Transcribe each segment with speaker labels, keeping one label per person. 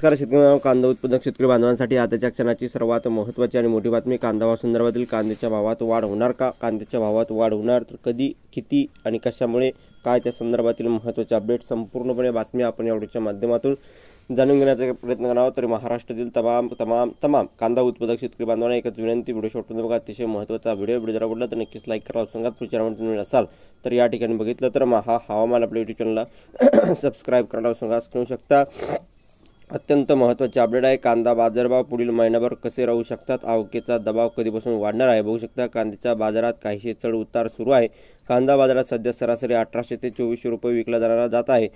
Speaker 1: नमस्कार शेतकरी कांदा उत्पादक शेतकरी बांधवांसाठी आताच्या क्षणाची सर्वात महत्त्वाची आणि मोठी बातमी. कांदा भावासंदर्भातील कांद्याच्या भावात वाढ होणार का? कांद्याच्या भावात वाढ होणार तर कधी, किती आणि कशामुळे, काय त्या संदर्भातील महत्त्वाचे अपडेट संपूर्णपणे बातमी आपण या व्हिडिओच्या माध्यमातून जाणून घेण्याचा प्रयत्न करणार आहोत. तर महाराष्ट्रातील तमाम कांदा उत्पादक शेतकरी बांधवांना एकच विनंती, व्हिडिओ शेवटपर्यंत बघा. अतिशय महत्त्वाचा व्हिडिओ जर आवडला तर नक्कीच लाईक करा. सांगा चॅनल तुम्ही असाल तर या ठिकाणी बघितलं तर हा हवामान आपल्या युट्यूब चॅनलला सबस्क्राईब करायला सांगा. करू शकता. अत्यंत महत्त्वाचे अपडेट आहे. कांदा बाजारभाव पुढील महिनाभर कसे राहू शकतात, आवकेचा दबाव कधीपासून वाढणार आहे. बघू शकता कांद्याच्या बाजारात काहीसे चढ उतार सुरू आहे. कांदा बाजारात सध्या सरासरी 1800 ते 2400 रुपये विकला जात आहे.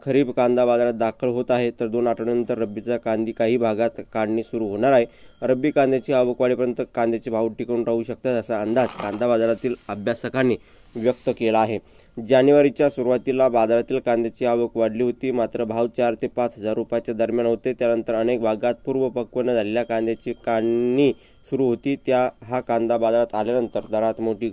Speaker 1: खरीप कांदा बाजारात दाखल होत आहे तर 2 आठवड्यानंतर रब्बीचा कांदी काही भागात काढणी सुरू होणार आहे. रब्बी कांद्याची आवक वाढेपर्यंत कांद्याचे भाव टिकून राहू शकतात असा अंदाज कांदा बाजारातील अभ्यासकांनी व्यक्त केला आहे. जानेवारीच्या सुरुवातीला बाजारातील कांद्याची आवक वाढली होती, मात्र भाव 4 ते 5 हजार रुपयाच्या दरम्यान होते. त्यानंतर अनेक भागात पूर्वपक्व झालेल्या कांद्याची काढणी सुरू होती. हा कांदा बाजारात आल्यानंतर दरात मोठी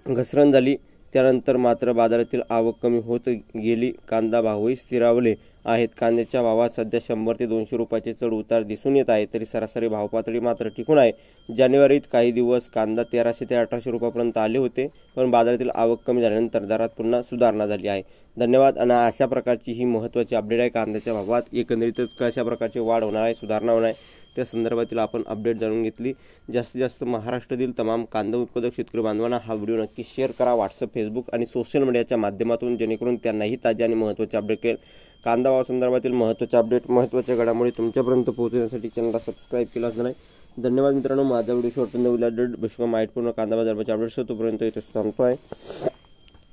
Speaker 1: घसरण झाली. त्यानंतर मात्र बाजारातील आवक कमी होत गेली. कांदा भावही स्थिरावले आहेत. कांद्याच्या भावात सध्या 100 ते 200 रुपयाचे चढ उतार दिसून येत आहे, तरी सरासरी भाव पातळी मात्र टिकून आहे. जानेवारीत काही दिवस कांदा 1300 ते 1800 रुपयापर्यंत आले होते, पण बाजारातील आवक कमी झाल्यानंतर दरात पुन्हा सुधारणा झाली आहे. धन्यवाद. आणि अशा प्रकारची ही महत्त्वाची अपडेट आहे. कांद्याच्या भावात एकंदरीतच कशा प्रकारची वाढ होणार आहे, सुधारणा होणार आहे त्या संदर्भातील आपण अपडेट जाणून घेतली. जास्तीत जास्त महाराष्ट्रातील तमाम कांदा उत्पादक शेतकरी बांधवांना हा व्हिडिओ नक्की शेअर करा व्हॉट्सअप, फेसबुक आणि सोशल मीडियाच्या माध्यमातून, जेणेकरून त्यांनाही ताजे आणि महत्त्वाचे अपडेट कळेल. कांदा भाव संदर्भातील महत्त्वाचे अपडेट, महत्त्वाच्या घडामोडी तुमच्यापर्यंत पोहोचवण्यासाठी चॅनलला सबस्क्राईब केला नाही. धन्यवाद मित्रांनो. माझा व्हिडिओ शेवटपर्यंत अपडेट बसवा माहितपूर्ण कांदा बाजाराचे अपडेट्स तोपर्यंत इथे थांबतो आहे.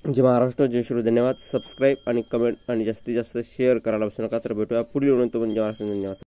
Speaker 1: जय महाराष्ट्र, जय श्री. धन्यवाद. सबस्क्राईब आणि कमेंट आणि जास्तीत जास्त शेअर करायला विसरू नका. तर भेटूया पुढील व्हिडिओ. धन्यवाद.